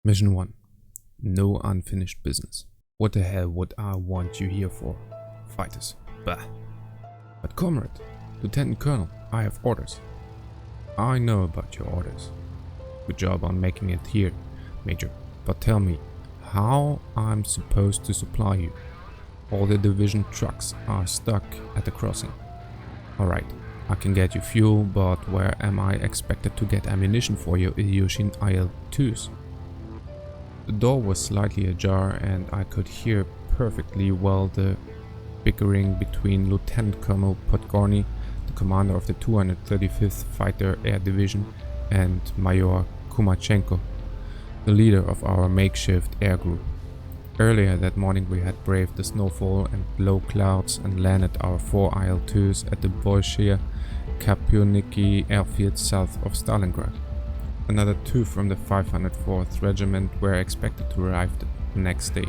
Mission 1. No unfinished business. What the hell would I want you here for? Fighters. Bah. But comrade, Lieutenant Colonel, I have orders. I know about your orders. Good job on making it here, Major. But tell me, how I'm supposed to supply you? All the division trucks are stuck at the crossing. Alright, I can get you fuel, but where am I expected to get ammunition for your Ilyushin IL-2s? The door was slightly ajar and I could hear perfectly well the bickering between Lieutenant Colonel Podgorny, the commander of the 235th Fighter Air Division, and Major Kumachenko, the leader of our makeshift air group. Earlier that morning we had braved the snowfall and low clouds and landed our 4 IL-2s at the Bolshaya Kapioniki airfield south of Stalingrad. Another 2 from the 504th Regiment were expected to arrive the next day.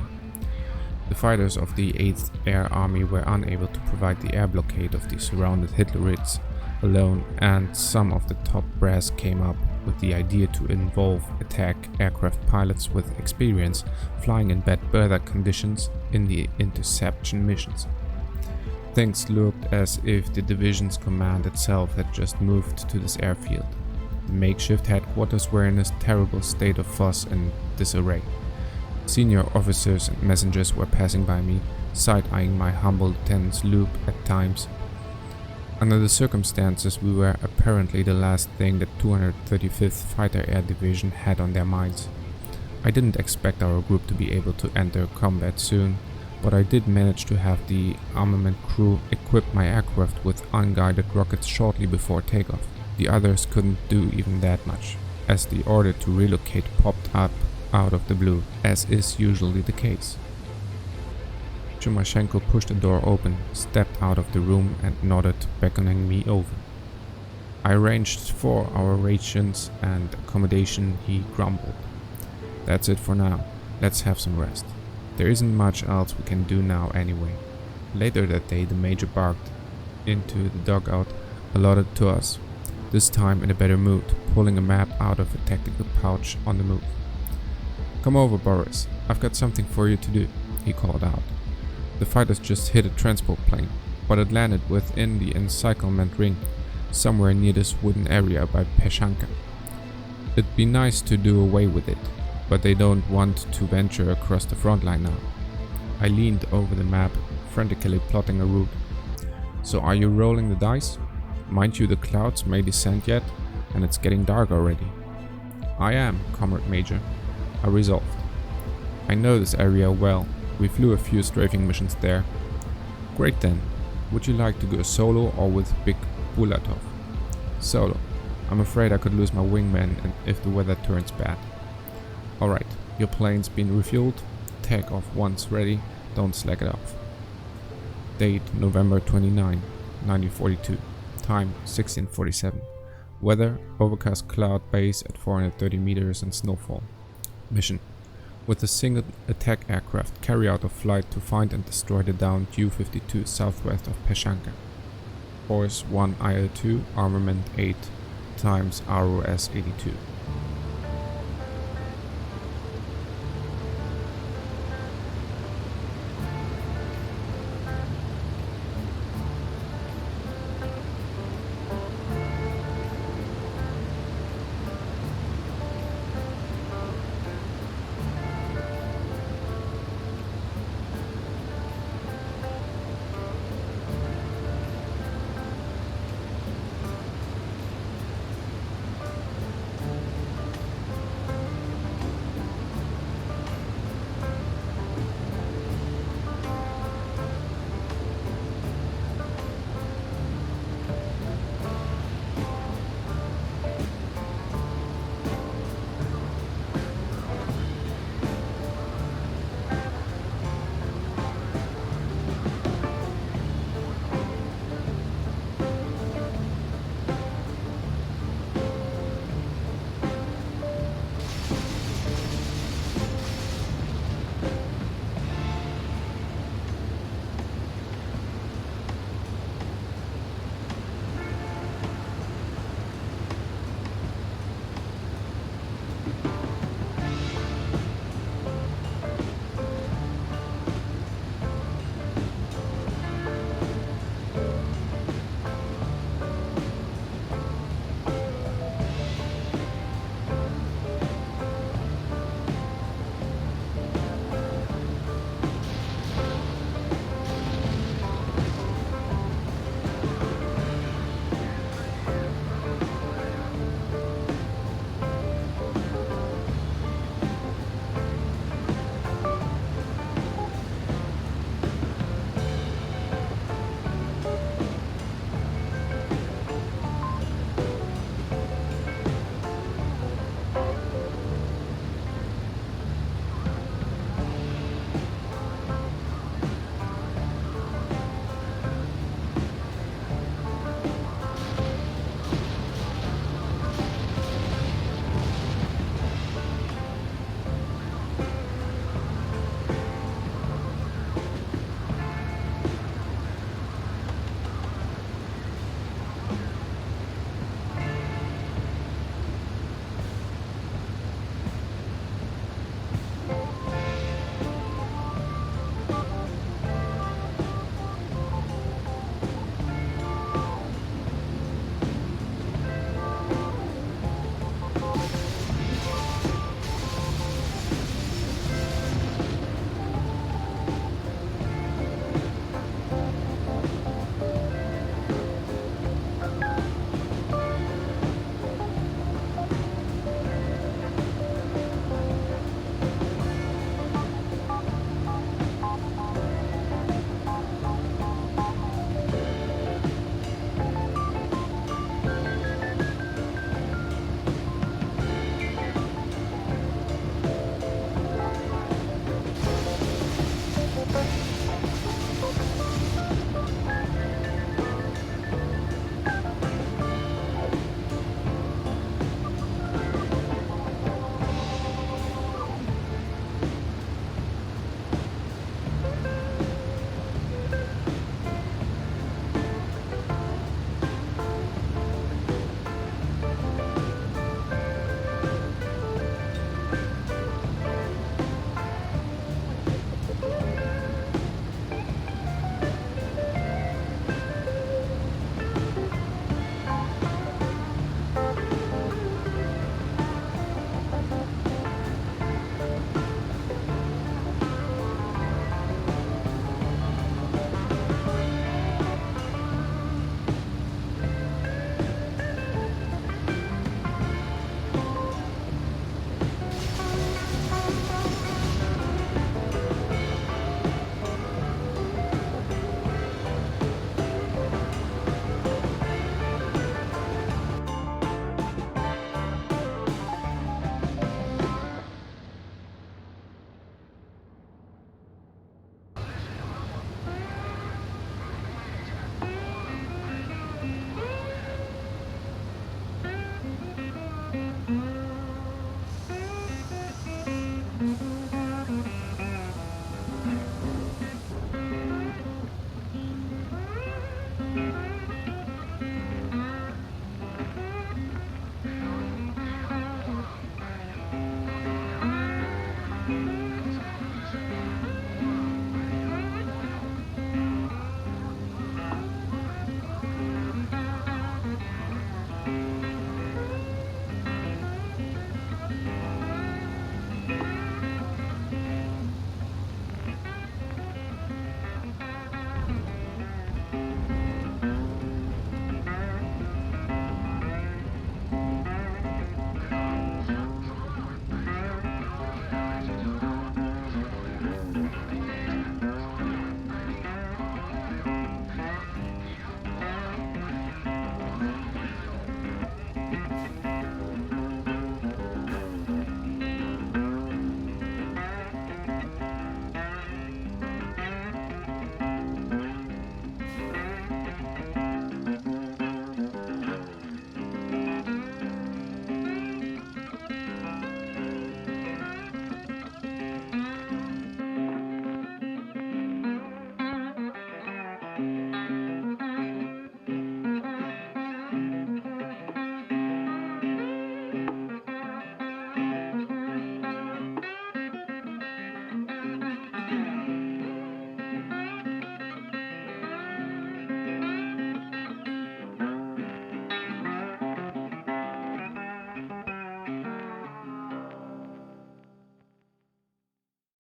The fighters of the 8th Air Army were unable to provide the air blockade of the surrounded Hitlerites alone, and some of the top brass came up with the idea to involve attack aircraft pilots with experience flying in bad weather conditions in the interception missions. Things looked as if the division's command itself had just moved to this airfield. The makeshift headquarters were in a terrible state of fuss and disarray. Senior officers and messengers were passing by me, side-eyeing my humble lieutenant's loop at times. Under the circumstances, we were apparently the last thing the 235th Fighter Air Division had on their minds. I didn't expect our group to be able to enter combat soon, but I did manage to have the armament crew equip my aircraft with unguided rockets shortly before takeoff. The others couldn't do even that much, as the order to relocate popped up out of the blue, as is usually the case. Chumashenko pushed the door open, stepped out of the room and nodded, beckoning me over. I arranged for our rations and accommodation. He grumbled. That's it for now, let's have some rest. There isn't much else we can do now anyway. Later that day the Major barked into the dugout allotted to us, this time in a better mood, pulling a map out of a tactical pouch on the move. Come over, Boris, I've got something for you to do, he called out. The fighters just hit a transport plane, but it landed within the encirclement ring, somewhere near this wooden area by Peshanka. It'd be nice to do away with it, but they don't want to venture across the front line now. I leaned over the map, frantically plotting a route. So are you rolling the dice? Mind you, the clouds may descend yet, and it's getting dark already. I am, Comrade Major, I resolved. I know this area well. We flew a few strafing missions there. Great then. Would you like to go solo or with Big Bulatov? Solo. I'm afraid I could lose my wingman if the weather turns bad. Alright, your plane's been refueled. Take off once ready. Don't slack it off. Date November 29, 1942. Time 1647. Weather overcast cloud base at 430 meters and snowfall. Mission. With a single attack aircraft, carry out a flight to find and destroy the downed U-52 southwest of Peshanka. Force 1 IL-2, armament 8 times ROS-82.